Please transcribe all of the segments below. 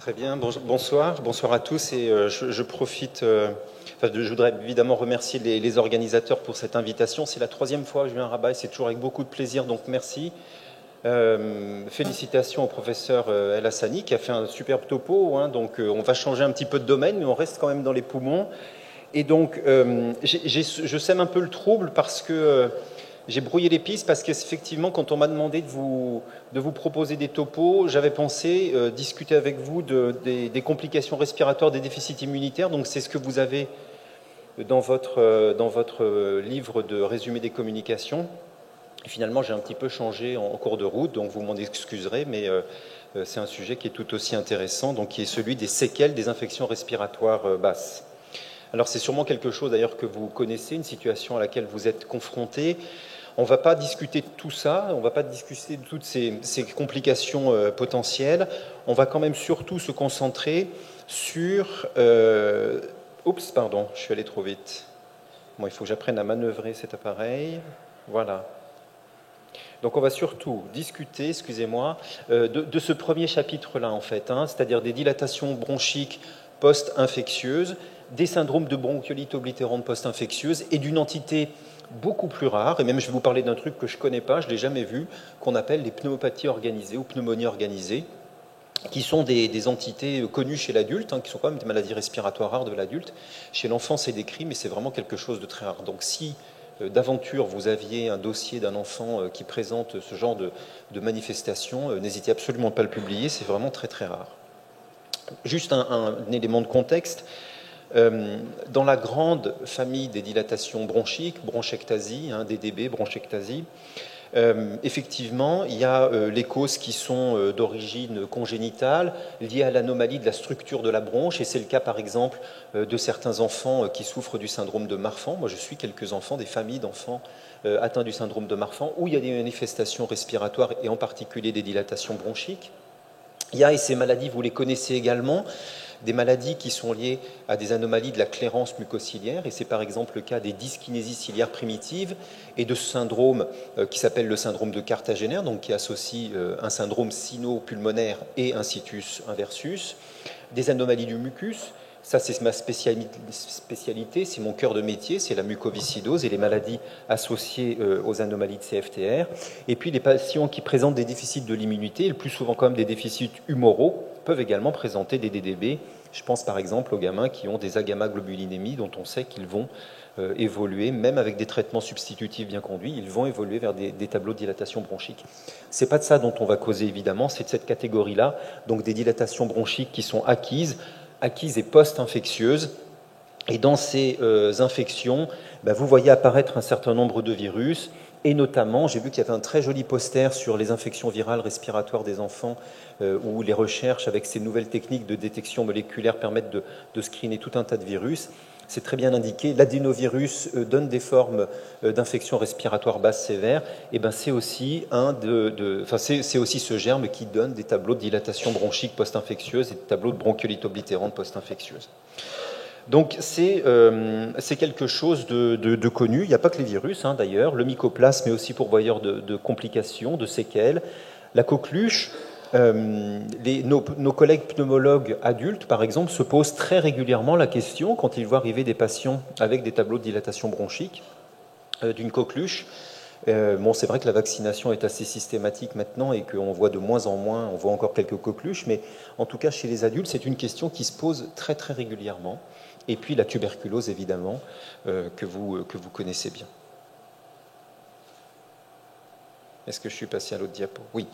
Très bien, bonsoir à tous et je profite, je voudrais évidemment remercier les organisateurs pour cette invitation. C'est la troisième fois que je viens à Rabat et c'est toujours avec beaucoup de plaisir, donc merci. Félicitations au professeur El Hassani qui a fait un superbe topo, hein, donc on va changer un petit peu de domaine mais on reste quand même dans les poumons. Et donc je sème un peu le trouble parce que j'ai brouillé les pistes parce qu'effectivement, quand on m'a demandé de vous proposer des topos, j'avais pensé discuter avec vous des complications respiratoires, des déficits immunitaires. Donc c'est ce que vous avez dans votre livre de résumé des communications. Et finalement, j'ai un petit peu changé en cours de route, donc vous m'en excuserez, mais c'est un sujet qui est tout aussi intéressant, donc qui est celui des séquelles des infections respiratoires basses. Alors c'est sûrement quelque chose d'ailleurs que vous connaissez, une situation à laquelle vous êtes confronté. On ne va pas discuter de tout ça, on ne va pas discuter de toutes ces complications potentielles. On va quand même surtout se concentrer sur... Oups, pardon, je suis allé trop vite. Bon, il faut que j'apprenne à manœuvrer cet appareil. Voilà. Donc on va surtout discuter, excusez-moi, de ce premier chapitre-là, en fait, hein, c'est-à-dire des dilatations bronchiques post-infectieuses, des syndromes de bronchiolite oblitérante post-infectieuse et d'une entité beaucoup plus rare, et même je vais vous parler d'un truc que je ne connais pas, je ne l'ai jamais vu, qu'on appelle les pneumopathies organisées ou pneumonies organisées, qui sont des entités connues chez l'adulte, hein, qui sont quand même des maladies respiratoires rares de l'adulte. Chez l'enfant, c'est décrit, mais c'est vraiment quelque chose de très rare. Donc si d'aventure vous aviez un dossier d'un enfant qui présente ce genre de manifestations, n'hésitez absolument pas à le publier, c'est vraiment très très rare. Juste un élément de contexte. Dans la grande famille des dilatations bronchiques, bronchectasie, hein, DDB, bronchectasie, effectivement, il y a les causes qui sont d'origine congénitale, liées à l'anomalie de la structure de la bronche, et c'est le cas par exemple de certains enfants qui souffrent du syndrome de Marfan. Moi je suis quelques enfants, des familles d'enfants atteints du syndrome de Marfan, où il y a des manifestations respiratoires et en particulier des dilatations bronchiques. Il y a, et ces maladies, vous les connaissez également, des maladies qui sont liées à des anomalies de la clairance mucociliaire, et c'est par exemple le cas des dyskinésies ciliaires primitives et de ce syndrome qui s'appelle le syndrome de Cartagena, donc qui associe un syndrome sino-pulmonaire et un situs inversus, des anomalies du mucus. Ça, c'est ma spécialité, c'est mon cœur de métier, c'est la mucoviscidose et les maladies associées aux anomalies de CFTR. Et puis, les patients qui présentent des déficits de l'immunité, le plus souvent quand même des déficits humoraux, peuvent également présenter des DDB. Je pense par exemple aux gamins qui ont des agamaglobulinémies dont on sait qu'ils vont évoluer, même avec des traitements substitutifs bien conduits, ils vont évoluer vers des tableaux de dilatation bronchique. C'est pas de ça dont on va causer évidemment, c'est de cette catégorie-là, donc des dilatations bronchiques qui sont acquises et post-infectieuses. Et dans ces infections, vous voyez apparaître un certain nombre de virus, et notamment, j'ai vu qu'il y avait un très joli poster sur les infections virales respiratoires des enfants, où les recherches avec ces nouvelles techniques de détection moléculaire permettent de screener tout un tas de virus. C'est très bien indiqué. L'adénovirus donne des formes d'infection respiratoire basse sévère. Et c'est aussi c'est aussi ce germe qui donne des tableaux de dilatation bronchique post-infectieuse et des tableaux de bronchiolite oblitérante post-infectieuse. Donc c'est quelque chose de connu. Il n'y a pas que les virus, hein, d'ailleurs. Le mycoplasme est aussi pourvoyeur de complications, de séquelles. La coqueluche, nos collègues pneumologues adultes, par exemple, se posent très régulièrement la question, quand ils voient arriver des patients avec des tableaux de dilatation bronchique, d'une coqueluche. C'est vrai que la vaccination est assez systématique maintenant et qu'on voit de moins en moins, on voit encore quelques coqueluches, mais en tout cas chez les adultes, c'est une question qui se pose très très régulièrement. Et puis la tuberculose, évidemment, que vous connaissez bien. Est-ce que je suis passé à l'autre diapo? Oui.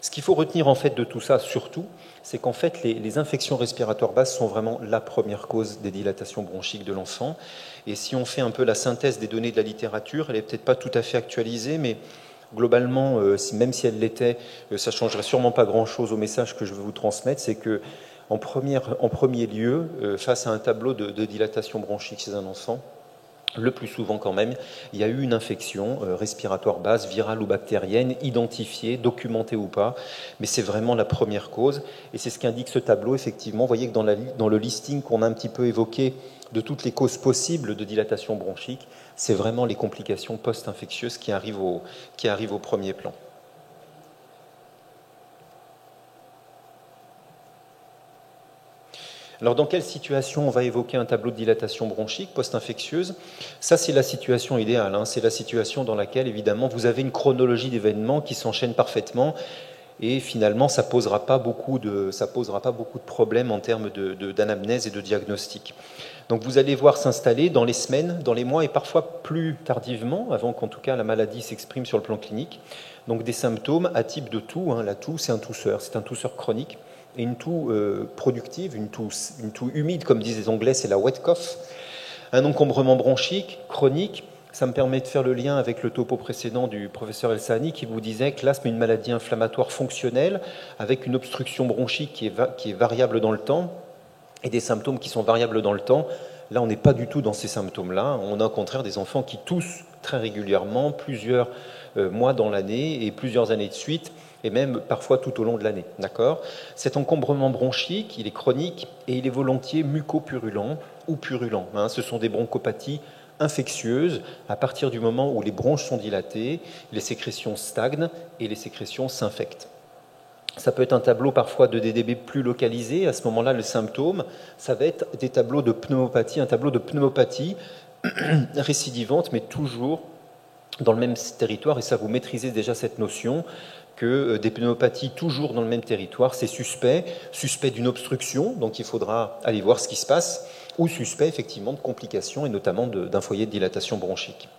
Ce qu'il faut retenir en fait de tout ça, surtout, c'est qu'en fait les infections respiratoires basses sont vraiment la première cause des dilatations bronchiques de l'enfant. Et si on fait un peu la synthèse des données de la littérature, elle n'est peut-être pas tout à fait actualisée, mais globalement, même si elle l'était, ça ne changerait sûrement pas grand-chose au message que je veux vous transmettre, c'est que en premier lieu, face à un tableau de dilatation bronchique chez un enfant, le plus souvent quand même, il y a eu une infection respiratoire basse, virale ou bactérienne, identifiée, documentée ou pas, mais c'est vraiment la première cause, et c'est ce qu'indique ce tableau, effectivement. Vous voyez que dans le listing qu'on a un petit peu évoqué de toutes les causes possibles de dilatation bronchique, c'est vraiment les complications post-infectieuses qui arrivent au premier plan. Alors, dans quelle situation on va évoquer un tableau de dilatation bronchique post-infectieuse? Ça, c'est la situation idéale, hein. C'est la situation dans laquelle, évidemment, vous avez une chronologie d'événements qui s'enchaînent parfaitement, et finalement, ça ne posera pas beaucoup de problèmes en termes d'anamnèse et de diagnostic. Donc, vous allez voir s'installer dans les semaines, dans les mois, et parfois plus tardivement, avant qu'en tout cas la maladie s'exprime sur le plan clinique. Donc, des symptômes à type de toux, hein. La toux, c'est un tousseur chronique, et une toux productive, une toux humide, comme disent les Anglais, c'est la wet cough. Un encombrement bronchique, chronique. Ça me permet de faire le lien avec le topo précédent du professeur El-Sahani qui vous disait que l'asthme est une maladie inflammatoire fonctionnelle avec une obstruction bronchique qui est variable dans le temps et des symptômes qui sont variables dans le temps. Là, on n'est pas du tout dans ces symptômes-là. On a au contraire des enfants qui toussent très régulièrement, plusieurs mois dans l'année et plusieurs années de suite, et même parfois tout au long de l'année. D'accord ? Cet encombrement bronchique, il est chronique et il est volontiers mucopurulent ou purulent. Hein. Ce sont des bronchopathies infectieuses à partir du moment où les bronches sont dilatées, les sécrétions stagnent et les sécrétions s'infectent. Ça peut être un tableau parfois de DDB plus localisé. À ce moment-là, le symptôme, ça va être des tableaux de pneumopathie, un tableau de pneumopathie récidivante, mais toujours dans le même territoire. Et ça, vous maîtrisez déjà cette notion que des pneumopathies toujours dans le même territoire, c'est suspect d'une obstruction, donc il faudra aller voir ce qui se passe, ou suspect effectivement de complications, et notamment d'un foyer de dilatation bronchique.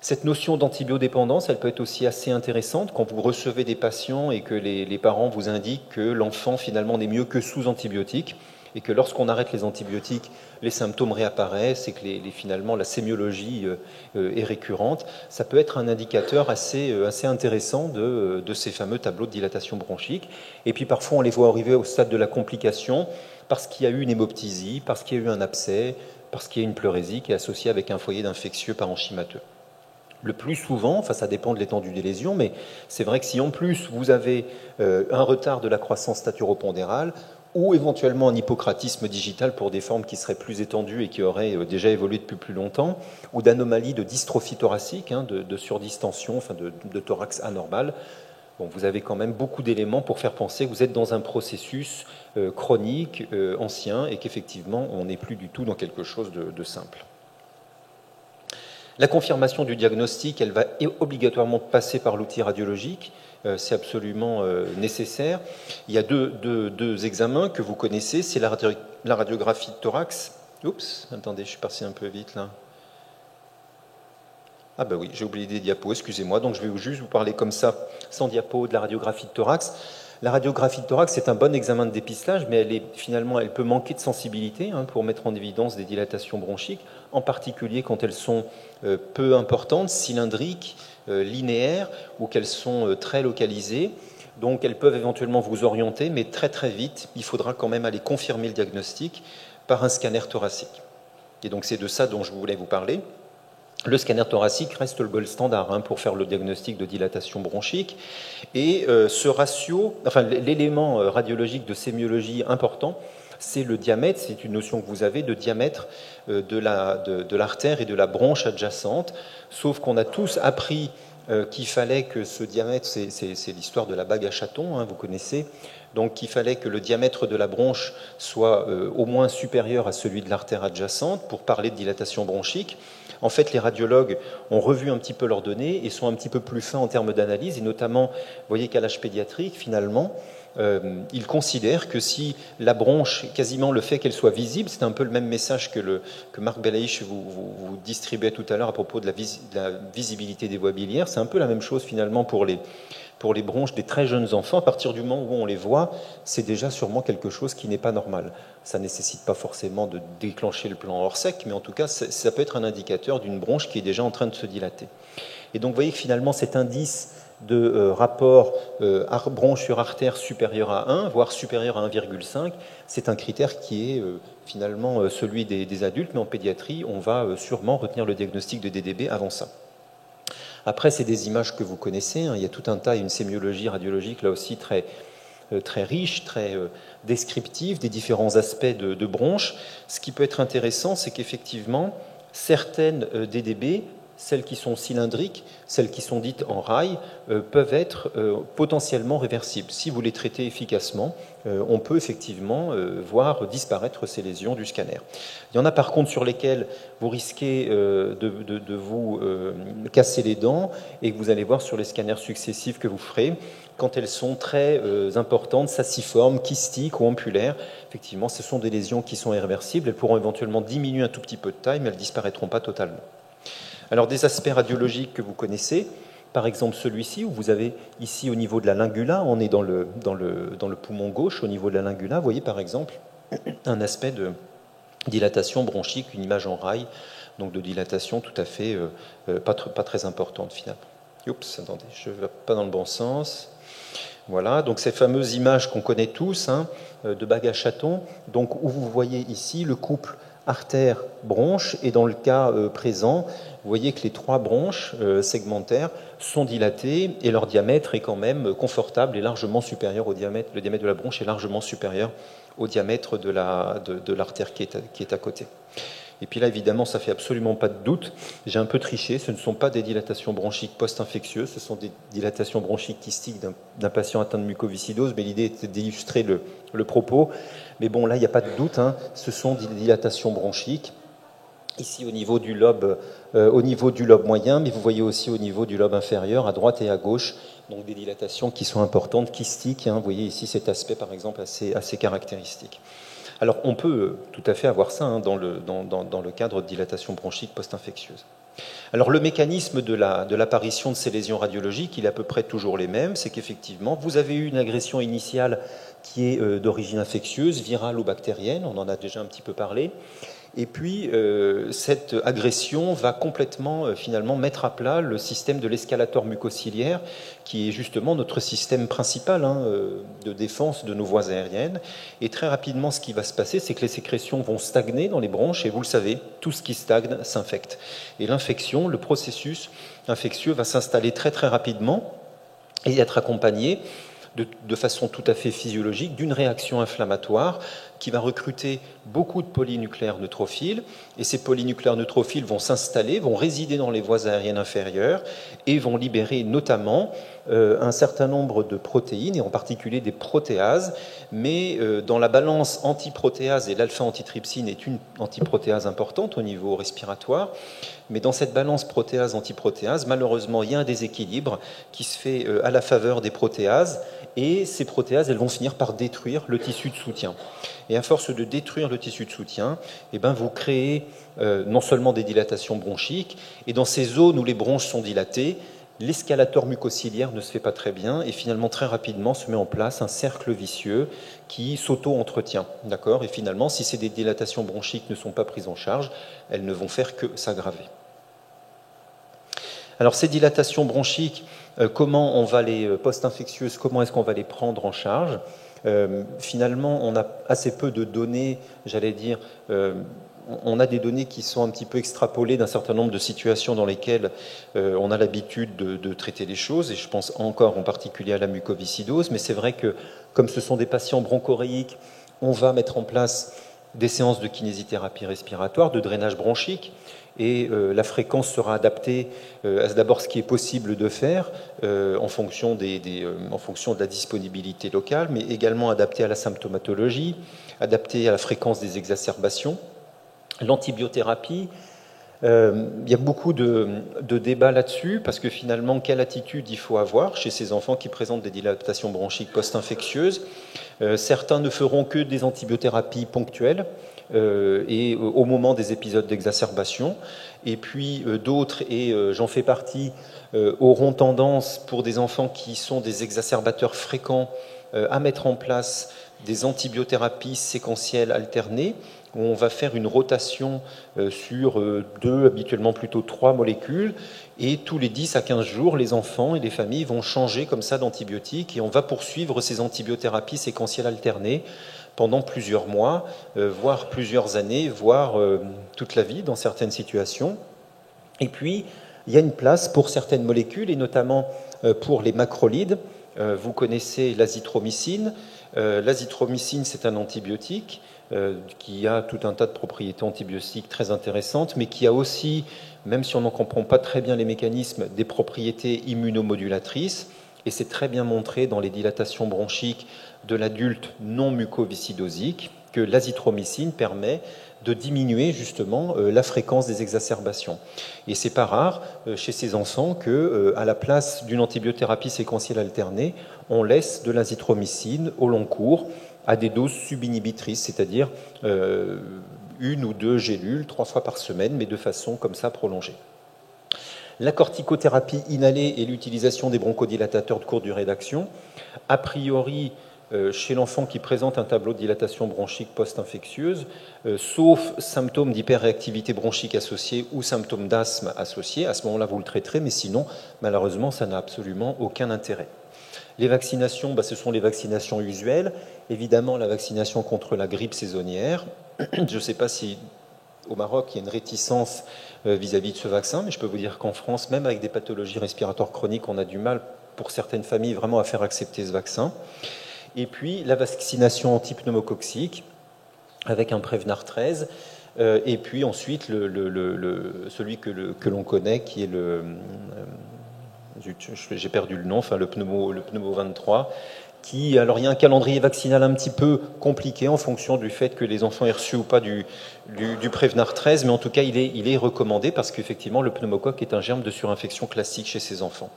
Cette notion d'antibiodépendance, elle peut être aussi assez intéressante quand vous recevez des patients et que les parents vous indiquent que l'enfant finalement n'est mieux que sous antibiotiques et que lorsqu'on arrête les antibiotiques, les symptômes réapparaissent et que finalement la sémiologie est récurrente. Ça peut être un indicateur assez intéressant de ces fameux tableaux de dilatation bronchique. Et puis parfois on les voit arriver au stade de la complication parce qu'il y a eu une hémoptysie, parce qu'il y a eu un abcès, parce qu'il y a une pleurésie qui est associée avec un foyer d'infectieux parenchymateux. Le plus souvent, enfin ça dépend de l'étendue des lésions, mais c'est vrai que si en plus vous avez un retard de la croissance staturopondérale ou éventuellement un hypocratisme digital pour des formes qui seraient plus étendues et qui auraient déjà évolué depuis plus longtemps, ou d'anomalies de dystrophie thoracique, hein, de surdistension, enfin de thorax anormal, bon, vous avez quand même beaucoup d'éléments pour faire penser que vous êtes dans un processus chronique, ancien, et qu'effectivement on n'est plus du tout dans quelque chose de simple. La confirmation du diagnostic, elle va obligatoirement passer par l'outil radiologique, c'est absolument nécessaire. Il y a deux examens que vous connaissez, c'est la radiographie de thorax. Oups, attendez, je suis passé un peu vite là. Ah ben oui, j'ai oublié des diapos, excusez-moi, donc je vais juste vous parler comme ça, sans diapo, de la radiographie de thorax. La radiographie de thorax, c'est un bon examen de dépistage, mais elle peut manquer de sensibilité pour mettre en évidence des dilatations bronchiques, en particulier quand elles sont peu importantes, cylindriques, linéaires, ou qu'elles sont très localisées. Donc elles peuvent éventuellement vous orienter, mais très très vite, il faudra quand même aller confirmer le diagnostic par un scanner thoracique. Et donc c'est de ça dont je voulais vous parler. Le scanner thoracique reste le gold standard pour faire le diagnostic de dilatation bronchique. Et ce ratio, enfin l'élément radiologique de sémiologie important, c'est le diamètre, c'est une notion que vous avez, de diamètre de l'artère et de la bronche adjacente, sauf qu'on a tous appris qu'il fallait que ce diamètre, c'est l'histoire de la bague à chaton, vous connaissez, donc qu'il fallait que le diamètre de la bronche soit au moins supérieur à celui de l'artère adjacente pour parler de dilatation bronchique. En fait, les radiologues ont revu un petit peu leurs données et sont un petit peu plus fins en termes d'analyse, et notamment, vous voyez qu'à l'âge pédiatrique, finalement, ils considèrent que si la bronche, quasiment le fait qu'elle soit visible, c'est un peu le même message que Marc Belaïch vous distribuait tout à l'heure à propos de la visibilité des voies biliaires, c'est un peu la même chose finalement pour les bronches des très jeunes enfants. À partir du moment où on les voit, c'est déjà sûrement quelque chose qui n'est pas normal. Ça ne nécessite pas forcément de déclencher le plan hors sec, mais en tout cas, ça peut être un indicateur d'une bronche qui est déjà en train de se dilater. Et donc, vous voyez que finalement, cet indice de rapport bronche sur artère supérieur à 1, voire supérieur à 1,5, c'est un critère qui est finalement celui des adultes, mais en pédiatrie, on va sûrement retenir le diagnostic de DDB avant ça. Après, c'est des images que vous connaissez, il y a tout un tas, une sémiologie radiologique là aussi très riche, très descriptive des différents aspects de bronches. Ce qui peut être intéressant, c'est qu'effectivement, certaines DDB, celles qui sont cylindriques, celles qui sont dites en rail, peuvent être potentiellement réversibles. Si vous les traitez efficacement, on peut effectivement voir disparaître ces lésions du scanner. Il y en a par contre sur lesquelles vous risquez de vous casser les dents et que vous allez voir sur les scanners successifs que vous ferez, quand elles sont très importantes, saciformes, kystiques ou ampulaires, effectivement, ce sont des lésions qui sont irréversibles. Elles pourront éventuellement diminuer un tout petit peu de taille, mais elles ne disparaîtront pas totalement. Alors, des aspects radiologiques que vous connaissez, par exemple celui-ci, où vous avez ici au niveau de la lingula, on est dans le poumon gauche, au niveau de la lingula, vous voyez par exemple un aspect de dilatation bronchique, une image en rail, donc de dilatation tout à fait pas très importante finalement. Oups, attendez, je ne vais pas dans le bon sens. Voilà, donc ces fameuses images qu'on connaît tous, de bague à chaton, donc où vous voyez ici le couple artère-bronche, et dans le cas présent, vous voyez que les trois bronches segmentaires sont dilatées et leur diamètre est quand même confortable et largement supérieur au diamètre. Le diamètre de la bronche est largement supérieur au diamètre de l'artère qui est à côté. Et puis là, évidemment, ça ne fait absolument pas de doute. J'ai un peu triché, ce ne sont pas des dilatations bronchiques post-infectieuses, ce sont des dilatations bronchiques kystiques d'un patient atteint de mucoviscidose, mais l'idée était d'illustrer le propos. Mais bon, là, il n'y a pas de doute, ce sont des dilatations bronchiques, ici au niveau du lobe moyen, mais vous voyez aussi au niveau du lobe inférieur, à droite et à gauche, donc des dilatations qui sont importantes, kystiques. Vous voyez ici cet aspect, par exemple, assez caractéristique. Alors, on peut tout à fait avoir ça dans le cadre de dilatation bronchique post-infectieuse. Alors, le mécanisme de l'apparition de ces lésions radiologiques, il est à peu près toujours les mêmes. C'est qu'effectivement, vous avez eu une agression initiale qui est d'origine infectieuse, virale ou bactérienne, on en a déjà un petit peu parlé. Et puis, cette agression va complètement, finalement, mettre à plat le système de l'escalator mucociliaire, qui est justement notre système principal de défense de nos voies aériennes. Et très rapidement, ce qui va se passer, c'est que les sécrétions vont stagner dans les bronches, et vous le savez, tout ce qui stagne s'infecte. Et l'infection, le processus infectieux va s'installer très très rapidement et être accompagné de façon tout à fait physiologique d'une réaction inflammatoire qui va recruter beaucoup de polynucléaires neutrophiles, et ces polynucléaires neutrophiles vont s'installer, vont résider dans les voies aériennes inférieures et vont libérer notamment un certain nombre de protéines, et en particulier des protéases, mais dans la balance antiprotéase, et l'alpha-antitrypsine est une antiprotéase importante au niveau respiratoire, mais dans cette balance protéase-antiprotéase, malheureusement, il y a un déséquilibre qui se fait à la faveur des protéases, et ces protéases, elles vont finir par détruire le tissu de soutien. Et à force de détruire le tissu de soutien, vous créez non seulement des dilatations bronchiques, et dans ces zones où les bronches sont dilatées, l'escalator mucociliaire ne se fait pas très bien, et finalement très rapidement se met en place un cercle vicieux qui s'auto-entretient. D'accord ? Et finalement, si ces dilatations bronchiques ne sont pas prises en charge, elles ne vont faire que s'aggraver. Alors ces dilatations bronchiques, comment on va les post-infectieuses, comment est-ce qu'on va les prendre en charge ? Finalement, on a assez peu de données, j'allais dire, on a des données qui sont un petit peu extrapolées d'un certain nombre de situations dans lesquelles on a l'habitude de traiter les choses, et je pense encore en particulier à la mucoviscidose, mais c'est vrai que comme ce sont des patients bronchoréiques, on va mettre en place des séances de kinésithérapie respiratoire, de drainage bronchique, et la fréquence sera adaptée à d'abord ce qui est possible de faire en fonction de la disponibilité locale, mais également adaptée à la symptomatologie, adaptée à la fréquence des exacerbations. L'antibiothérapie, il y a beaucoup de débats là-dessus, parce que finalement, quelle attitude il faut avoir chez ces enfants qui présentent des dilatations bronchiques post-infectieuses. Certains ne feront que des antibiothérapies ponctuelles et au moment des épisodes d'exacerbation, et puis d'autres, et j'en fais partie, auront tendance, pour des enfants qui sont des exacerbateurs fréquents, à mettre en place des antibiothérapies séquentielles alternées, où on va faire une rotation sur 2, habituellement plutôt 3 molécules, et tous les 10 à 15 jours, les enfants et les familles vont changer comme ça d'antibiotiques, et on va poursuivre ces antibiothérapies séquentielles alternées pendant plusieurs mois, voire plusieurs années, voire toute la vie dans certaines situations. Et puis, il y a une place pour certaines molécules, et notamment pour les macrolides. Vous connaissez l'azithromycine. L'azithromycine, c'est un antibiotique qui a tout un tas de propriétés antibiotiques très intéressantes, mais qui a aussi, même si on n'en comprend pas très bien les mécanismes, des propriétés immunomodulatrices. Et c'est très bien montré dans les dilatations bronchiques de l'adulte non mucoviscidosique que l'azithromycine permet de diminuer justement la fréquence des exacerbations. Et c'est pas rare chez ces enfants que, à la place d'une antibiothérapie séquentielle alternée, on laisse de l'azithromycine au long cours à des doses subinhibitrices, c'est-à-dire 1 ou 2 gélules 3 fois par semaine, mais de façon comme ça prolongée. La corticothérapie inhalée et l'utilisation des bronchodilatateurs de courte durée d'action, a priori, chez l'enfant qui présente un tableau de dilatation bronchique post-infectieuse, sauf symptômes d'hyperréactivité bronchique associés ou symptômes d'asthme associés, à ce moment-là vous le traiterez, mais sinon, malheureusement, ça n'a absolument aucun intérêt. Les vaccinations, ce sont les vaccinations usuelles. Évidemment, la vaccination contre la grippe saisonnière. Je ne sais pas si au Maroc, il y a une réticence vis-à-vis de ce vaccin, mais je peux vous dire qu'en France, même avec des pathologies respiratoires chroniques, on a du mal, pour certaines familles, vraiment à faire accepter ce vaccin. Et puis, la vaccination antipneumococcique, avec un Prevnar 13, et puis ensuite, celui que l'on connaît, qui est j'ai perdu le nom, enfin le pneumo 23, alors il y a un calendrier vaccinal un petit peu compliqué en fonction du fait que les enfants aient reçu ou pas du Prevnar 13, mais en tout cas il est recommandé parce qu'effectivement le pneumocoque est un germe de surinfection classique chez ces enfants.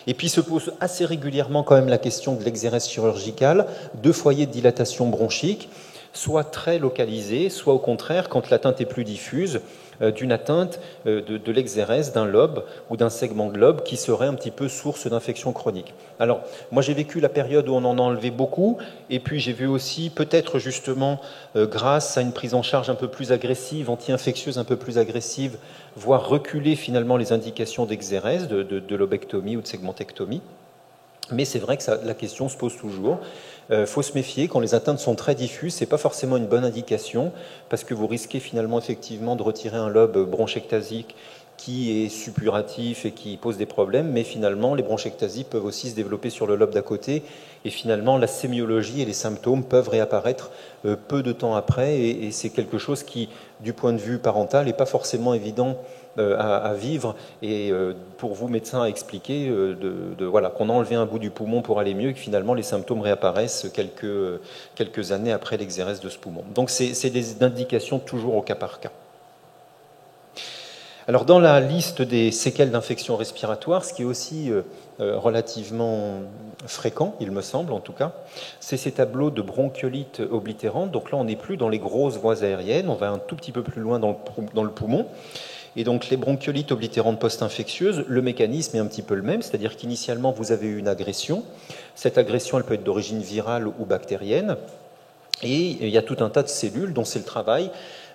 Et puis se pose assez régulièrement quand même la question de l'exérèse chirurgicale, de foyers de dilatation bronchique, soit très localisés, soit au contraire, quand l'atteinte est plus diffuse, d'une atteinte de l'exérèse d'un lobe ou d'un segment de lobe qui serait un petit peu source d'infection chronique. Alors, moi j'ai vécu la période où on en a enlevé beaucoup, et puis j'ai vu aussi, peut-être justement grâce à une prise en charge un peu plus agressive, anti-infectieuse un peu plus agressive, voire reculer finalement les indications d'exérèse, de lobectomie ou de segmentectomie. Mais c'est vrai que la question se pose toujours. Faut se méfier, quand les atteintes sont très diffuses, ce n'est pas forcément une bonne indication, parce que vous risquez finalement effectivement de retirer un lobe bronchectasique qui est suppuratif et qui pose des problèmes, mais finalement les bronchectasies peuvent aussi se développer sur le lobe d'à côté, et finalement la sémiologie et les symptômes peuvent réapparaître peu de temps après, et c'est quelque chose qui, du point de vue parental, n'est pas forcément évident à vivre, et pour vous médecins à expliquer voilà, qu'on a enlevé un bout du poumon pour aller mieux et que finalement les symptômes réapparaissent quelques années après l'exérèse de ce poumon. Donc c'est des indications toujours au cas par cas. Alors dans la liste des séquelles d'infection respiratoire, ce qui est aussi relativement fréquent, il me semble en tout cas, c'est ces tableaux de bronchiolite oblitérante. Donc là on n'est plus dans les grosses voies aériennes, on va un tout petit peu plus loin dans le poumon. Et donc les bronchiolites oblitérantes post-infectieuses, le mécanisme est un petit peu le même, c'est-à-dire qu'initialement vous avez eu une agression. Cette agression, elle peut être d'origine virale ou bactérienne. Et il y a tout un tas de cellules dont c'est le travail,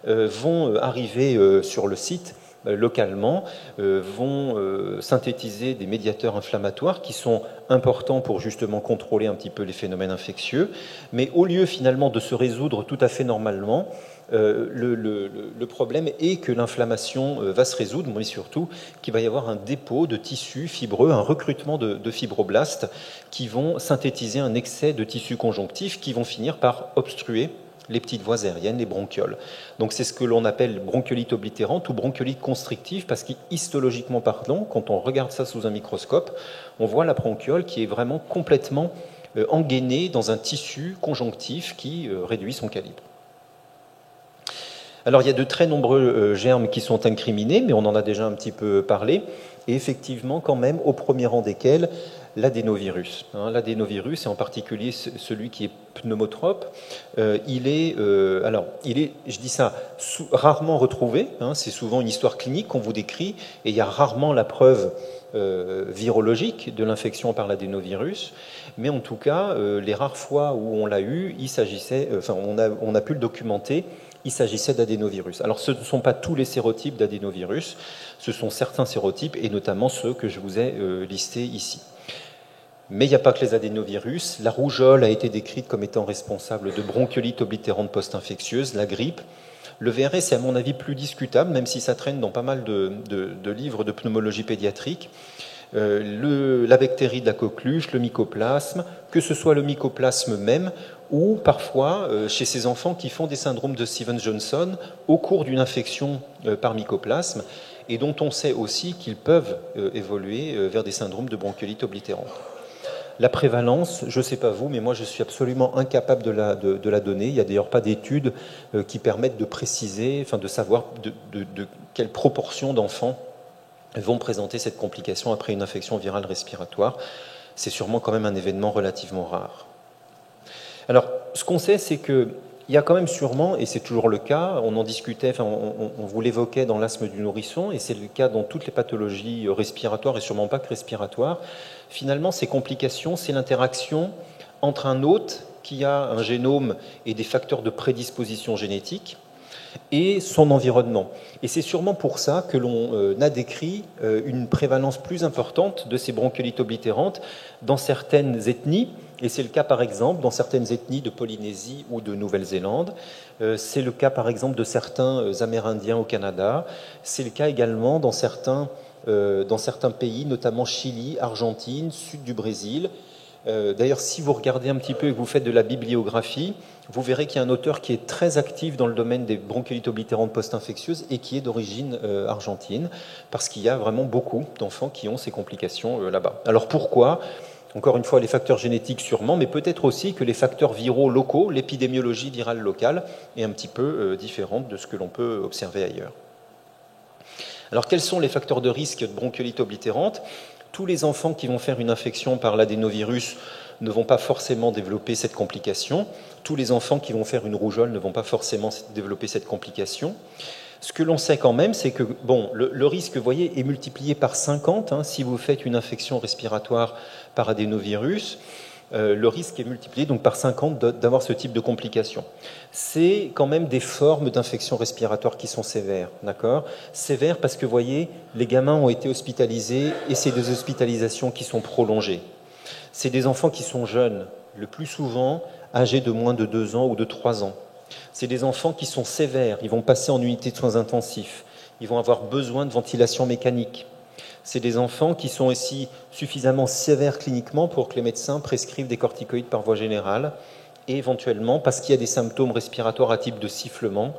vont arriver sur le site localement, vont synthétiser des médiateurs inflammatoires qui sont importants pour justement contrôler un petit peu les phénomènes infectieux. Mais au lieu finalement de se résoudre tout à fait normalement, le problème est que l'inflammation va se résoudre, mais surtout qu'il va y avoir un dépôt de tissus fibreux, un recrutement de fibroblastes qui vont synthétiser un excès de tissus conjonctifs qui vont finir par obstruer les petites voies aériennes, les bronchioles. Donc c'est ce que l'on appelle bronchiolite oblitérante ou bronchiolite constrictive, parce qu'histologiquement parlant, quand on regarde ça sous un microscope, on voit la bronchiole qui est vraiment complètement engainée dans un tissu conjonctif qui réduit son calibre. Alors il y a de très nombreux germes qui sont incriminés, mais on en a déjà un petit peu parlé, et effectivement quand même au premier rang desquels l'adénovirus. L'adénovirus, et en particulier celui qui est pneumotrope, il est, je dis ça, rarement retrouvé, c'est souvent une histoire clinique qu'on vous décrit, et il y a rarement la preuve virologique de l'infection par l'adénovirus, mais en tout cas, les rares fois où on l'a eu, il s'agissait, on a pu le documenter, il s'agissait d'adénovirus. Alors ce ne sont pas tous les sérotypes d'adénovirus, ce sont certains sérotypes, et notamment ceux que je vous ai listés ici. Mais il n'y a pas que les adénovirus. La rougeole a été décrite comme étant responsable de bronchiolite oblitérante post-infectieuse, la grippe. Le VRS est à mon avis plus discutable, même si ça traîne dans pas mal de livres de pneumologie pédiatrique. la bactérie de la coqueluche, le mycoplasme, que ce soit le mycoplasme même, ou parfois chez ces enfants qui font des syndromes de Stevens-Johnson au cours d'une infection par mycoplasme, et dont on sait aussi qu'ils peuvent évoluer vers des syndromes de bronchiolite oblitérante. La prévalence, je ne sais pas vous, mais moi je suis absolument incapable de la donner. Il n'y a d'ailleurs pas d'études qui permettent de préciser, enfin de savoir de quelle proportion d'enfants vont présenter cette complication après une infection virale respiratoire. C'est sûrement quand même un événement relativement rare. Alors, ce qu'on sait, c'est qu'il y a quand même sûrement, et c'est toujours le cas, on en discutait, enfin, on vous l'évoquait dans l'asthme du nourrisson, et c'est le cas dans toutes les pathologies respiratoires, et sûrement pas que respiratoires. Finalement, ces complications, c'est l'interaction entre un hôte qui a un génome et des facteurs de prédisposition génétique, et son environnement. Et c'est sûrement pour ça que l'on a décrit une prévalence plus importante de ces bronchiolites oblitérantes dans certaines ethnies, et c'est le cas par exemple dans certaines ethnies de Polynésie ou de Nouvelle-Zélande, c'est le cas par exemple de certains Amérindiens au Canada, c'est le cas également dans certains pays, notamment Chili, Argentine, sud du Brésil. D'ailleurs, si vous regardez un petit peu et que vous faites de la bibliographie, vous verrez qu'il y a un auteur qui est très actif dans le domaine des bronchiolites oblitérantes post-infectieuses et qui est d'origine argentine, parce qu'il y a vraiment beaucoup d'enfants qui ont ces complications là-bas. Alors pourquoi ? Encore une fois, les facteurs génétiques sûrement, mais peut-être aussi que les facteurs viraux locaux, l'épidémiologie virale locale, est un petit peu différente de ce que l'on peut observer ailleurs. Alors quels sont les facteurs de risque de bronchiolite oblitérante ? Tous les enfants qui vont faire une infection par l'adénovirus ne vont pas forcément développer cette complication. Tous les enfants qui vont faire une rougeole ne vont pas forcément développer cette complication. Ce que l'on sait quand même, c'est que le risque, vous voyez, est multiplié par 50 si vous faites une infection respiratoire par adénovirus. Le risque est multiplié donc par 50 d'avoir ce type de complications. C'est quand même des formes d'infection respiratoire qui sont sévères, d'accord ? Sévères parce que, vous voyez, les gamins ont été hospitalisés et c'est des hospitalisations qui sont prolongées. C'est des enfants qui sont jeunes, le plus souvent âgés de moins de 2 ans ou de 3 ans. C'est des enfants qui sont sévères, ils vont passer en unité de soins intensifs, ils vont avoir besoin de ventilation mécanique. C'est des enfants qui sont aussi suffisamment sévères cliniquement pour que les médecins prescrivent des corticoïdes par voie générale et éventuellement, parce qu'il y a des symptômes respiratoires à type de sifflement,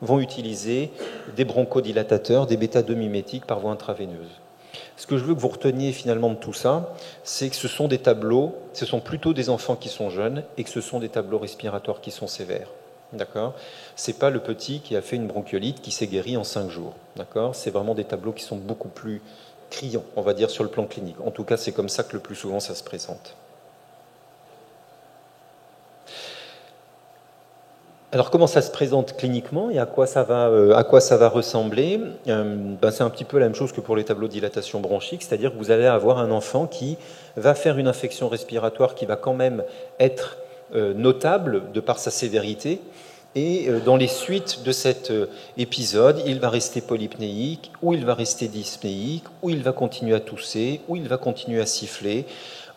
vont utiliser des bronchodilatateurs, des bêta-2 mimétiques par voie intraveineuse. Ce que je veux que vous reteniez finalement de tout ça, c'est que ce sont des tableaux, ce sont plutôt des enfants qui sont jeunes et que ce sont des tableaux respiratoires qui sont sévères. D'accord ? C'est pas le petit qui a fait une bronchiolite qui s'est guéri en 5 jours. D'accord ? C'est vraiment des tableaux qui sont beaucoup plus criants, on va dire, sur le plan clinique. En tout cas, c'est comme ça que le plus souvent ça se présente. Alors, comment ça se présente cliniquement et à quoi ça va ressembler ? C'est un petit peu la même chose que pour les tableaux de dilatation bronchique, c'est-à-dire que vous allez avoir un enfant qui va faire une infection respiratoire qui va quand même être notable de par sa sévérité, et dans les suites de cet épisode, il va rester polypnéique, ou il va rester dyspnéique, ou il va continuer à tousser, ou il va continuer à siffler,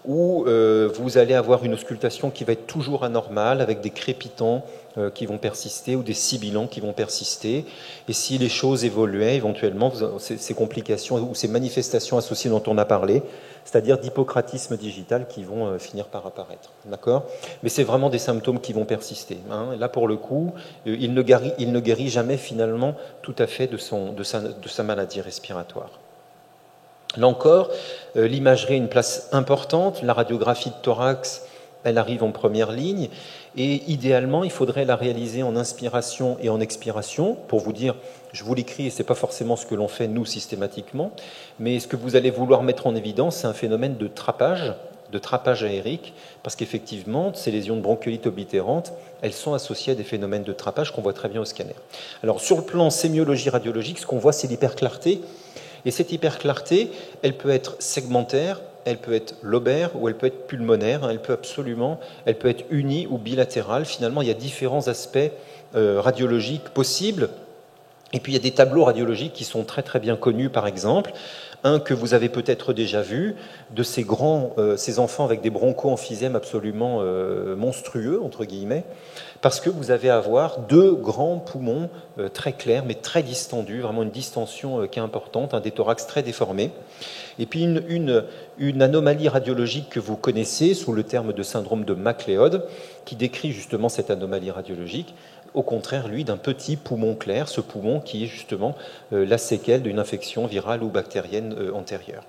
ou vous allez avoir une auscultation qui va être toujours anormale, avec des crépitants qui vont persister, ou des sibilants qui vont persister. Et si les choses évoluaient, éventuellement, ces complications ou ces manifestations associées dont on a parlé, c'est-à-dire d'hypocratisme digital, qui vont finir par apparaître. D'accord ? Mais c'est vraiment des symptômes qui vont persister. Là, pour le coup, il ne guérit jamais finalement tout à fait de sa maladie respiratoire. Là encore, l'imagerie a une place importante. La radiographie de thorax, elle arrive en première ligne. Et idéalement, il faudrait la réaliser en inspiration et en expiration. Pour vous dire, je vous l'écris et ce n'est pas forcément ce que l'on fait nous systématiquement, mais ce que vous allez vouloir mettre en évidence, c'est un phénomène de trapage aérique, parce qu'effectivement, ces lésions de bronchiolite oblitérante, elles sont associées à des phénomènes de trapage qu'on voit très bien au scanner. Alors sur le plan sémiologie radiologique, ce qu'on voit, c'est l'hyperclarté. Et cette hyperclarté, elle peut être segmentaire, elle peut être lobaire ou elle peut être pulmonaire, elle peut être unie ou bilatérale. Finalement, il y a différents aspects radiologiques possibles. Et puis il y a des tableaux radiologiques qui sont très très bien connus, par exemple. Un que vous avez peut-être déjà vu, de ces enfants avec des broncho-emphysèmes absolument monstrueux, entre guillemets, parce que vous avez à voir deux grands poumons très clairs, mais très distendus, vraiment une distension qui est importante, des thorax très déformés. Et puis une anomalie radiologique que vous connaissez sous le terme de syndrome de MacLeod, qui décrit justement cette anomalie radiologique, au contraire, lui, d'un petit poumon clair, ce poumon qui est justement la séquelle d'une infection virale ou bactérienne antérieure.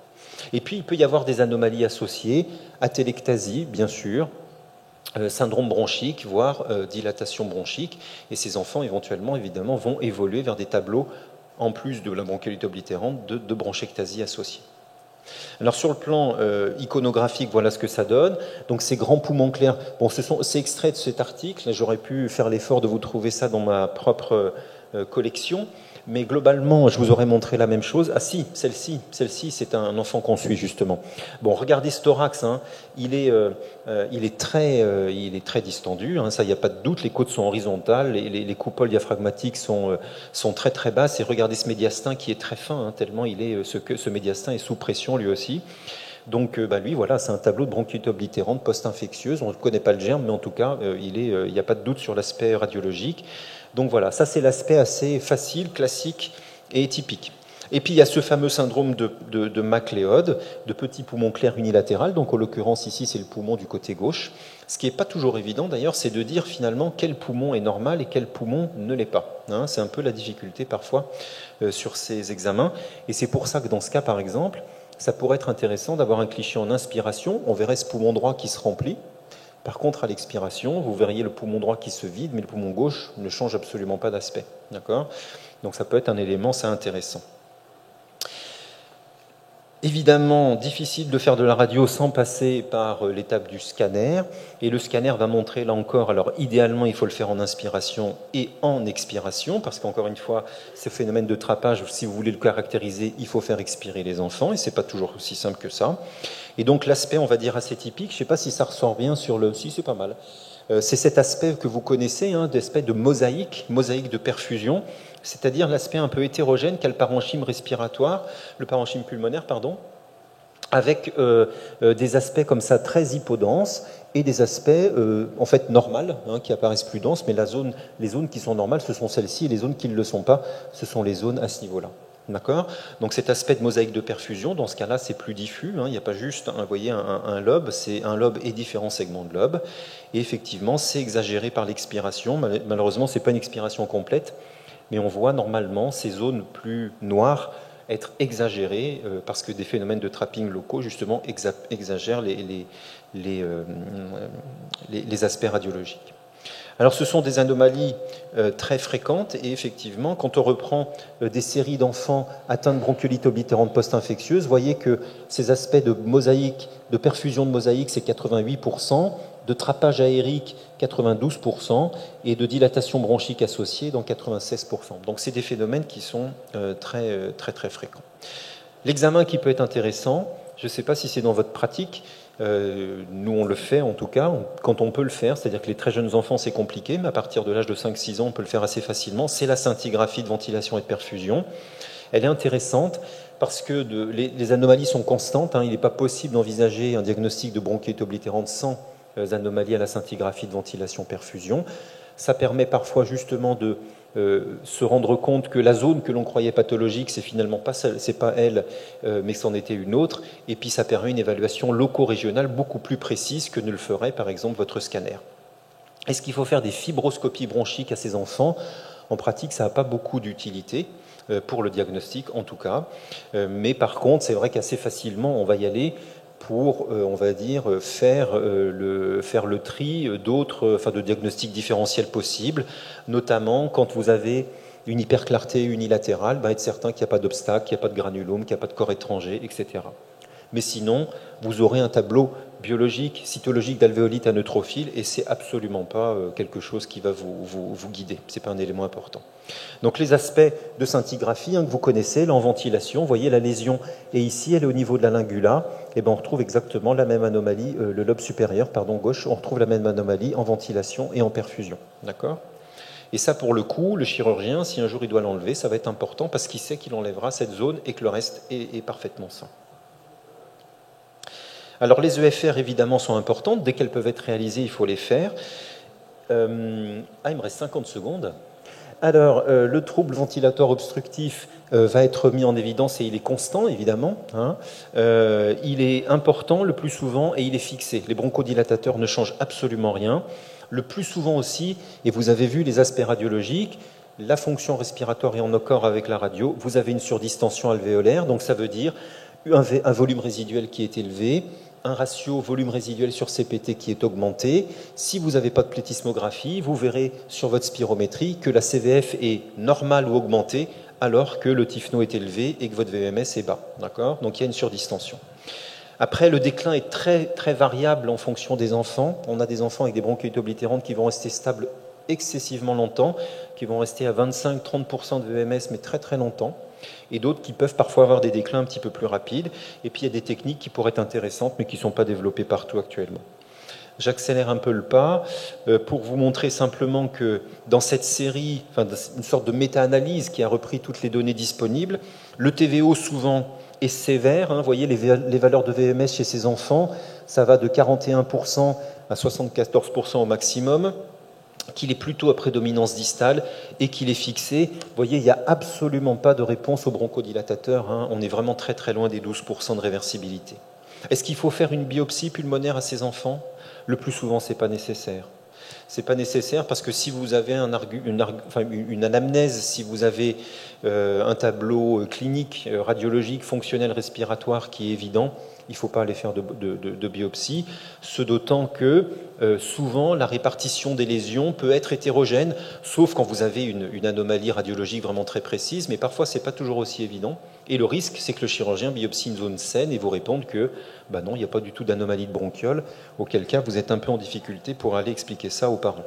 Et puis, il peut y avoir des anomalies associées, atélectasie, bien sûr, syndrome bronchique, voire dilatation bronchique. Et ces enfants, éventuellement, évidemment, vont évoluer vers des tableaux, en plus de la bronchiolite oblitérante, de bronchectasie associée. Alors sur le plan iconographique, voilà ce que ça donne. Donc ces grands poumons clairs, bon, c'est extrait de cet article, j'aurais pu faire l'effort de vous trouver ça dans ma propre collection, mais globalement, je vous aurais montré la même chose. Ah si, celle-ci, c'est un enfant qu'on suit justement. Bon, regardez ce thorax, il est très distendu, ça, il n'y a pas de doute, les côtes sont horizontales, les coupoles diaphragmatiques sont très très basses, et regardez ce médiastin qui est très fin, tellement ce médiastin est sous pression lui aussi. Donc lui, voilà, c'est un tableau de bronchiolite oblitérante post-infectieuse. On ne connaît pas le germe, mais en tout cas, il n'y a pas de doute sur l'aspect radiologique. Donc voilà, ça c'est l'aspect assez facile, classique et typique. Et puis il y a ce fameux syndrome de MacLeod, de petit poumon clair unilatéral. Donc en l'occurrence ici, c'est le poumon du côté gauche. Ce qui n'est pas toujours évident d'ailleurs, c'est de dire finalement quel poumon est normal et quel poumon ne l'est pas. C'est un peu la difficulté parfois sur ces examens. Et c'est pour ça que dans ce cas, par exemple, ça pourrait être intéressant d'avoir un cliché en inspiration. On verrait ce poumon droit qui se remplit. Par contre, à l'expiration, vous verriez le poumon droit qui se vide, mais le poumon gauche ne change absolument pas d'aspect. D'accord ? Donc ça peut être un élément, c'est intéressant. Évidemment, difficile de faire de la radio sans passer par l'étape du scanner. Et le scanner va montrer, là encore, alors idéalement, il faut le faire en inspiration et en expiration, parce qu'encore une fois, ce phénomène de trapage, si vous voulez le caractériser, il faut faire expirer les enfants, et c'est pas toujours aussi simple que ça. Et donc l'aspect, on va dire, assez typique, je ne sais pas si ça ressort bien sur le... Si, c'est pas mal. C'est cet aspect que vous connaissez, d'aspect de mosaïque de perfusion, c'est-à-dire l'aspect un peu hétérogène qu'a le parenchyme respiratoire, le parenchyme pulmonaire, pardon, avec des aspects comme ça très hypodenses et des aspects en fait normales, qui apparaissent plus denses, mais les zones qui sont normales, ce sont celles-ci, et les zones qui ne le sont pas, ce sont les zones à ce niveau-là. D'accord ? Donc cet aspect de mosaïque de perfusion, dans ce cas-là, c'est plus diffus. Il n'y a pas juste un lobe, c'est un lobe et différents segments de lobe. Et effectivement, c'est exagéré par l'expiration. Malheureusement, ce n'est pas une expiration complète, mais on voit normalement ces zones plus noires être exagérées parce que des phénomènes de trapping locaux, justement, exagèrent les aspects radiologiques. Alors ce sont des anomalies très fréquentes et effectivement, quand on reprend des séries d'enfants atteints de bronchiolite oblitérante post-infectieuse, vous voyez que ces aspects de mosaïque, de perfusion de mosaïque, c'est 88%, de trapage aérique, 92%, et de dilatation bronchique associée, donc 96%. Donc c'est des phénomènes qui sont très, très, très fréquents. L'examen qui peut être intéressant, je ne sais pas si c'est dans votre pratique, nous on le fait en tout cas, quand on peut le faire, c'est-à-dire que les très jeunes enfants c'est compliqué, mais à partir de l'âge de 5-6 ans on peut le faire assez facilement, c'est la scintigraphie de ventilation et de perfusion. Elle est intéressante parce que les anomalies sont constantes, il n'est pas possible d'envisager un diagnostic de bronchiolite oblitérante sans anomalies à la scintigraphie de ventilation-perfusion. Ça permet parfois justement de se rendre compte que la zone que l'on croyait pathologique, c'est finalement pas elle, mais c'en était une autre. Et puis ça permet une évaluation loco-régionale beaucoup plus précise que ne le ferait par exemple votre scanner. Est-ce qu'il faut faire des fibroscopies bronchiques à ces enfants ? En pratique, ça n'a pas beaucoup d'utilité pour le diagnostic en tout cas. Mais par contre, c'est vrai qu'assez facilement, on va y aller pour, on va dire, faire le tri de diagnostics différentiels possibles, notamment quand vous avez une hyperclarté unilatérale, être certain qu'il n'y a pas d'obstacle, qu'il n'y a pas de granulome, qu'il n'y a pas de corps étranger, etc. Mais sinon, vous aurez un tableau biologique, cytologique d'alvéolite à neutrophile, et c'est absolument pas quelque chose qui va vous guider. C'est pas un élément important. Donc les aspects de scintigraphie que vous connaissez, là en ventilation, vous voyez la lésion est ici, elle est au niveau de la lingula, et on retrouve exactement la même anomalie, le lobe supérieur, gauche, on retrouve la même anomalie en ventilation et en perfusion. D'accord ? Et ça, pour le coup, le chirurgien, si un jour il doit l'enlever, ça va être important parce qu'il sait qu'il enlèvera cette zone et que le reste est parfaitement sain. Alors les EFR, évidemment, sont importantes. Dès qu'elles peuvent être réalisées, il faut les faire. Il me reste 50 secondes. Alors, le trouble ventilatoire obstructif va être mis en évidence et il est constant, évidemment. Il est important le plus souvent et il est fixé. Les bronchodilatateurs ne changent absolument rien. Le plus souvent aussi, et vous avez vu les aspects radiologiques, la fonction respiratoire est en accord avec la radio. Vous avez une surdistension alvéolaire, donc ça veut dire un volume résiduel qui est élevé, un ratio volume résiduel sur CPT qui est augmenté. Si vous n'avez pas de plétismographie, vous verrez sur votre spirométrie que la CVF est normale ou augmentée alors que le TIFNO est élevé et que votre VMS est bas. D'accord ? Donc il y a une surdistension. Après, le déclin est très, très variable en fonction des enfants. On a des enfants avec des bronchiolites oblitérantes qui vont rester stables excessivement longtemps, qui vont rester à 25-30% de VMS, mais très très longtemps, et d'autres qui peuvent parfois avoir des déclins un petit peu plus rapides. Et puis il y a des techniques qui pourraient être intéressantes, mais qui ne sont pas développées partout actuellement. J'accélère un peu le pas pour vous montrer simplement que dans cette série, une sorte de méta-analyse qui a repris toutes les données disponibles, le TVO souvent est sévère. Vous voyez les valeurs de VMS chez ces enfants, ça va de 41% à 74% au maximum, qu'il est plutôt à prédominance distale et qu'il est fixé. Vous voyez, il n'y a absolument pas de réponse au bronchodilatateur. On est vraiment très très loin des 12% de réversibilité. Est-ce qu'il faut faire une biopsie pulmonaire à ces enfants ? Le plus souvent, ce n'est pas nécessaire. Ce n'est pas nécessaire parce que si vous avez une anamnèse, si vous avez un tableau clinique, radiologique, fonctionnel, respiratoire qui est évident, il ne faut pas aller faire de biopsie, ce d'autant que souvent la répartition des lésions peut être hétérogène, sauf quand vous avez une anomalie radiologique vraiment très précise, mais parfois ce n'est pas toujours aussi évident. Et le risque, c'est que le chirurgien biopsie une zone saine et vous réponde que non, il n'y a pas du tout d'anomalie de bronchiole, auquel cas vous êtes un peu en difficulté pour aller expliquer ça aux parents.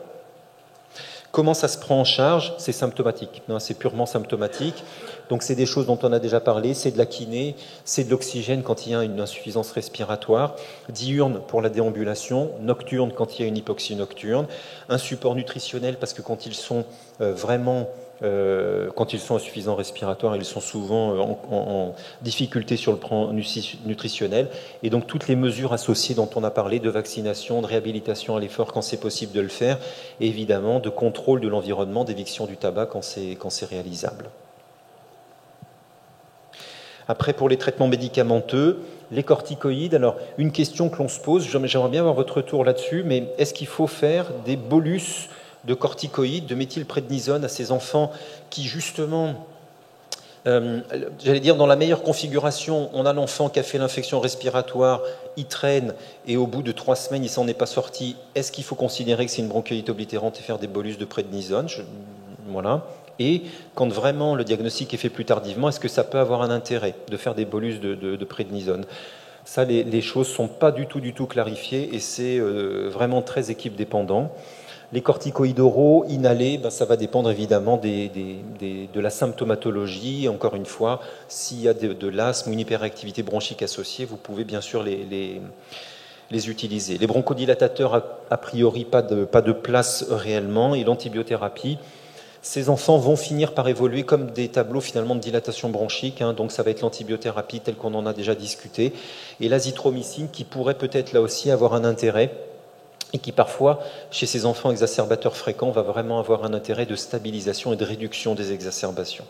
Comment ça se prend en charge ? C'est symptomatique, c'est purement symptomatique. Donc c'est des choses dont on a déjà parlé, c'est de la kiné, c'est de l'oxygène quand il y a une insuffisance respiratoire, diurne pour la déambulation, nocturne quand il y a une hypoxie nocturne, un support nutritionnel parce que quand ils sont quand ils sont insuffisants respiratoires, ils sont souvent en difficulté sur le plan nutritionnel. Et donc toutes les mesures associées dont on a parlé, de vaccination, de réhabilitation à l'effort quand c'est possible de le faire, et évidemment de contrôle de l'environnement, d'éviction du tabac quand c'est réalisable. Après, pour les traitements médicamenteux, les corticoïdes, alors une question que l'on se pose, j'aimerais bien avoir votre retour là-dessus, mais est-ce qu'il faut faire des bolus de corticoïdes, de méthylprédnisone à ces enfants qui justement, j'allais dire dans la meilleure configuration, on a l'enfant qui a fait l'infection respiratoire, il traîne et au bout de 3 semaines il s'en est pas sorti. Est-ce qu'il faut considérer que c'est une bronchiolite oblitérante et faire des bolus de prédnisone ? Voilà. Et quand vraiment le diagnostic est fait plus tardivement, est-ce que ça peut avoir un intérêt de faire des bolus de prédnisone ? Ça, les choses ne sont pas du tout clarifiées et c'est vraiment très équipe dépendant. Les corticoïdes oraux inhalés, ça va dépendre évidemment de la symptomatologie. Encore une fois, s'il y a de l'asthme ou une hyperactivité bronchique associée, vous pouvez bien sûr les utiliser. Les bronchodilatateurs, a priori, pas de place réellement. Et l'antibiothérapie, ces enfants vont finir par évoluer comme des tableaux finalement de dilatation bronchique. Donc ça va être l'antibiothérapie telle qu'on en a déjà discuté. Et l'azithromycine qui pourrait peut-être là aussi avoir un intérêt et qui parfois, chez ces enfants exacerbateurs fréquents, va vraiment avoir un intérêt de stabilisation et de réduction des exacerbations.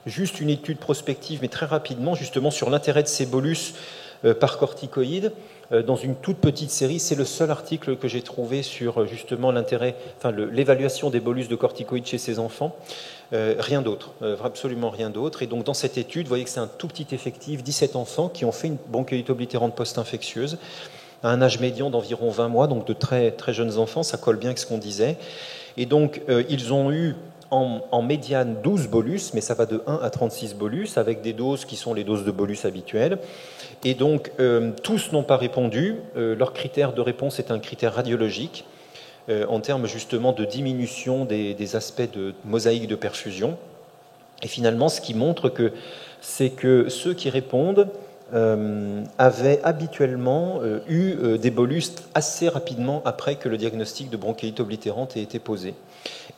Juste une étude prospective, mais très rapidement, justement sur l'intérêt de ces bolus par corticoïdes, dans une toute petite série. C'est le seul article que j'ai trouvé sur justement l'évaluation des bolus de corticoïdes chez ces enfants. Rien d'autre, absolument rien d'autre. Et donc dans cette étude, vous voyez que c'est un tout petit effectif, 17 enfants qui ont fait une bronchiolite oblitérante post-infectieuse, à un âge médian d'environ 20 mois, donc de très, très jeunes enfants, ça colle bien avec ce qu'on disait. Et donc, ils ont eu en médiane 12 bolus, mais ça va de 1 à 36 bolus, avec des doses qui sont les doses de bolus habituelles. Et donc, tous n'ont pas répondu. Leur critère de réponse est un critère radiologique, en termes justement de diminution des aspects de mosaïque de perfusion. Et finalement, ce qui montre c'est que ceux qui répondent avaient habituellement eu des bolus assez rapidement après que le diagnostic de bronchiolite oblitérante ait été posé.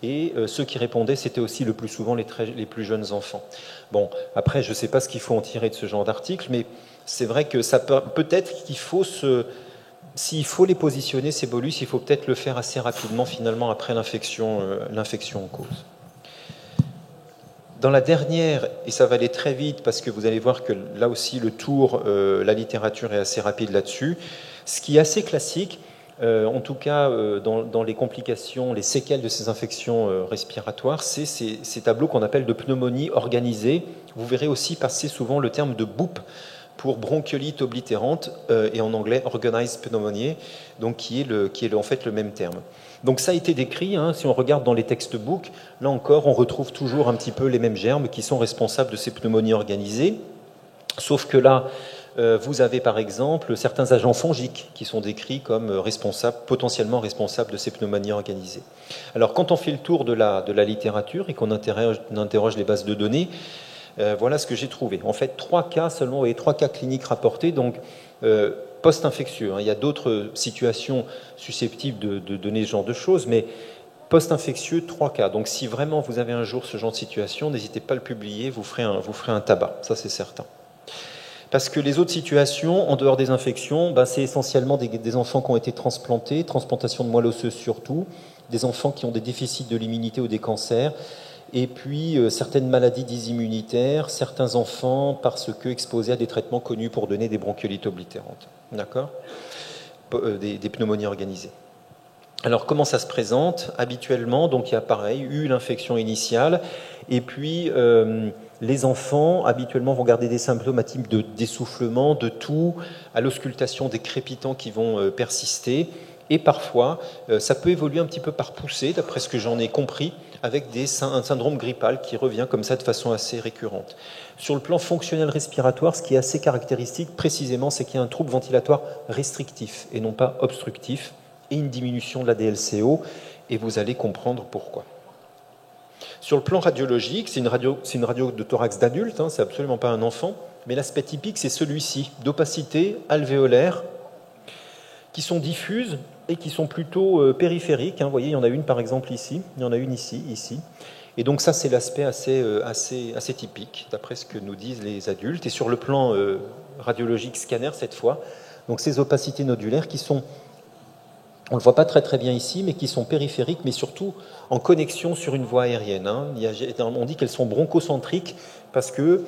Et ceux qui répondaient, c'était aussi le plus souvent les plus jeunes enfants. Bon, après, je ne sais pas ce qu'il faut en tirer de ce genre d'article, mais c'est vrai que ça peut-être qu'il faut s'il faut les positionner, ces bolus, il faut peut-être le faire assez rapidement, finalement, après l'infection en cause. Dans la dernière, et ça va aller très vite parce que vous allez voir que là aussi le tour, la littérature est assez rapide là-dessus. Ce qui est assez classique, en tout cas dans les complications, les séquelles de ces infections respiratoires, c'est ces tableaux qu'on appelle de pneumonie organisée. Vous verrez aussi passer souvent le terme de BOOP pour bronchiolite oblitérante et en anglais organized pneumonie, donc qui est en fait le même terme. Donc ça a été décrit, hein, si on regarde dans les textbooks, là encore on retrouve toujours un petit peu les mêmes germes qui sont responsables de ces pneumonies organisées, sauf que là vous avez par exemple certains agents fongiques qui sont décrits comme potentiellement responsables de ces pneumonies organisées. Alors quand on fait le tour de la littérature et qu'on interroge les bases de données, voilà ce que j'ai trouvé. En fait, 3 cas seulement, et 3 cas cliniques rapportés, donc post-infectieux. Il y a d'autres situations susceptibles de donner ce genre de choses, mais post-infectieux, 3 cas. Donc si vraiment vous avez un jour ce genre de situation, n'hésitez pas à le publier, vous ferez un tabac, ça c'est certain. Parce que les autres situations, en dehors des infections, c'est essentiellement des enfants qui ont été transplantés, transplantation de moelle osseuse surtout, des enfants qui ont des déficits de l'immunité ou des cancers, et puis certaines maladies dysimmunitaires, certains enfants parce que exposés à des traitements connus pour donner des bronchiolites oblitérantes. D'accord ? Des pneumonies organisées. Alors comment ça se présente ? Habituellement, donc il y a pareil, eu l'infection initiale, et puis les enfants habituellement vont garder des symptômes d'essoufflement, de toux, à l'auscultation des crépitants qui vont persister, et parfois ça peut évoluer un petit peu par poussée, d'après ce que j'en ai compris, avec un syndrome grippal qui revient comme ça de façon assez récurrente. Sur le plan fonctionnel respiratoire, ce qui est assez caractéristique précisément, c'est qu'il y a un trouble ventilatoire restrictif et non pas obstructif, et une diminution de la DLCO, et vous allez comprendre pourquoi. Sur le plan radiologique, c'est une radio de thorax d'adulte, c'est absolument pas un enfant, mais l'aspect typique, c'est celui-ci, d'opacité alvéolaire, qui sont diffuses et qui sont plutôt périphériques. Vous voyez, il y en a une par exemple ici, il y en a une ici. Et donc ça, c'est l'aspect assez typique, d'après ce que nous disent les adultes. Et sur le plan radiologique scanner, cette fois, donc ces opacités nodulaires qui sont, on ne le voit pas très bien ici, mais qui sont périphériques, mais surtout en connexion sur une voie aérienne. On dit qu'elles sont bronchocentriques parce que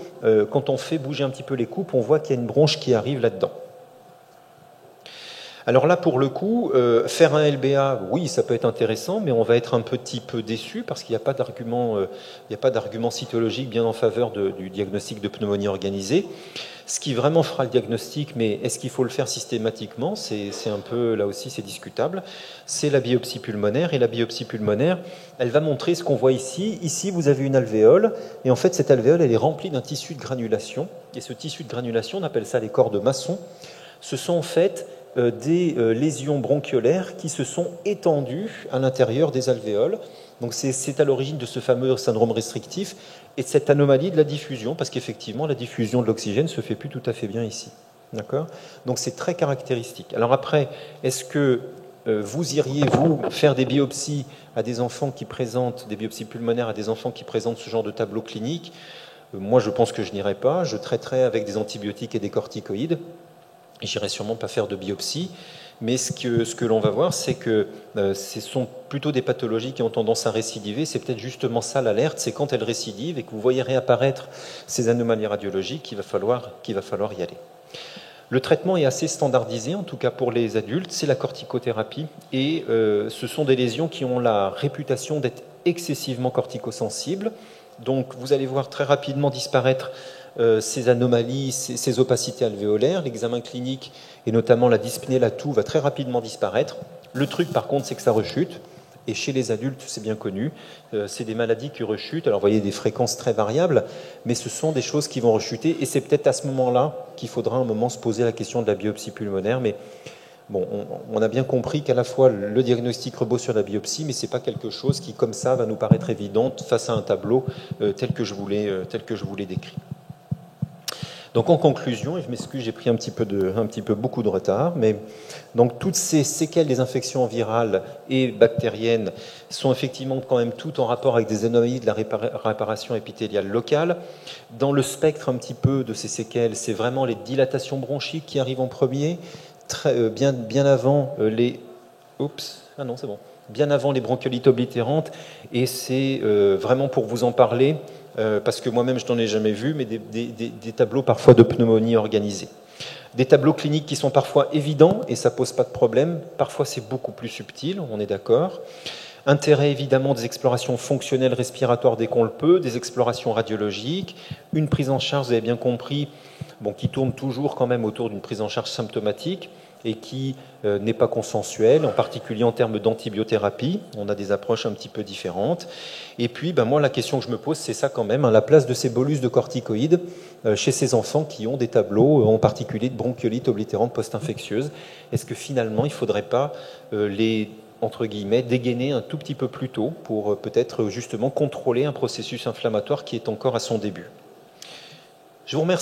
quand on fait bouger un petit peu les coupes, on voit qu'il y a une bronche qui arrive là-dedans. Alors là, pour le coup, faire un LBA, oui, ça peut être intéressant, mais on va être un petit peu déçu parce qu'il n'y a pas d'argument cytologique bien en faveur du diagnostic de pneumonie organisée. Ce qui vraiment fera le diagnostic, mais est-ce qu'il faut le faire systématiquement ? C'est un peu, là aussi, c'est discutable. C'est la biopsie pulmonaire, et la biopsie pulmonaire, elle va montrer ce qu'on voit ici. Ici, vous avez une alvéole, et en fait, cette alvéole, elle est remplie d'un tissu de granulation, et ce tissu de granulation, on appelle ça les corps de Masson. Ce sont en fait des lésions bronchiolaires qui se sont étendues à l'intérieur des alvéoles. Donc c'est à l'origine de ce fameux syndrome restrictif et de cette anomalie de la diffusion, parce qu'effectivement la diffusion de l'oxygène ne se fait plus tout à fait bien ici. D'accord ? Donc c'est très caractéristique. Alors après, est-ce que vous iriez, vous, faire des biopsies à des enfants qui présentent, des biopsies pulmonaires à des enfants qui présentent ce genre de tableau clinique ? Moi, je pense que je n'irai pas. Je traiterai avec des antibiotiques et des corticoïdes. J'irai sûrement pas faire de biopsie, mais ce que l'on va voir, c'est que ce sont plutôt des pathologies qui ont tendance à récidiver. C'est peut-être justement ça l'alerte, c'est quand elles récidivent et que vous voyez réapparaître ces anomalies radiologiques qu'il va falloir y aller. Le traitement est assez standardisé, en tout cas pour les adultes, c'est la corticothérapie, et ce sont des lésions qui ont la réputation d'être excessivement corticosensibles. Donc vous allez voir très rapidement disparaître ces anomalies, ces opacités alvéolaires. L'examen clinique, et notamment la dyspnée, la toux, va très rapidement disparaître. Le truc, par contre, c'est que ça rechute. Et chez les adultes, c'est bien connu, c'est des maladies qui rechutent. Alors, vous voyez, des fréquences très variables, mais ce sont des choses qui vont rechuter. Et c'est peut-être à ce moment-là qu'il faudra un moment se poser la question de la biopsie pulmonaire. Mais bon, on a bien compris qu'à la fois le diagnostic repose sur la biopsie, mais ce n'est pas quelque chose qui, comme ça, va nous paraître évident face à un tableau tel que je vous l'ai décrit. Donc en conclusion, et je m'excuse, j'ai pris un petit peu beaucoup de retard, mais donc toutes ces séquelles des infections virales et bactériennes sont effectivement quand même toutes en rapport avec des anomalies de la réparation épithéliale locale. Dans le spectre un petit peu de ces séquelles, c'est vraiment les dilatations bronchiques qui arrivent en premier, bien avant les... Oups, ah non, c'est bon. Bien avant les bronchiolites oblitérantes, et c'est vraiment pour vous en parler, parce que moi-même je n'en ai jamais vu, mais des tableaux parfois de pneumonie organisée. Des tableaux cliniques qui sont parfois évidents, et ça ne pose pas de problème, parfois c'est beaucoup plus subtil, on est d'accord. Intérêt évidemment des explorations fonctionnelles respiratoires dès qu'on le peut, des explorations radiologiques, une prise en charge, vous avez bien compris, qui tourne toujours quand même autour d'une prise en charge symptomatique, et qui n'est pas consensuelle, en particulier en termes d'antibiothérapie. On a des approches un petit peu différentes. Et puis, moi, la question que je me pose, c'est ça quand même, la place de ces bolus de corticoïdes chez ces enfants qui ont des tableaux, en particulier de bronchiolite oblitérante post-infectieuse. Est-ce que finalement, il ne faudrait pas les, entre guillemets, dégainer un tout petit peu plus tôt pour peut-être justement contrôler un processus inflammatoire qui est encore à son début? Je vous remercie.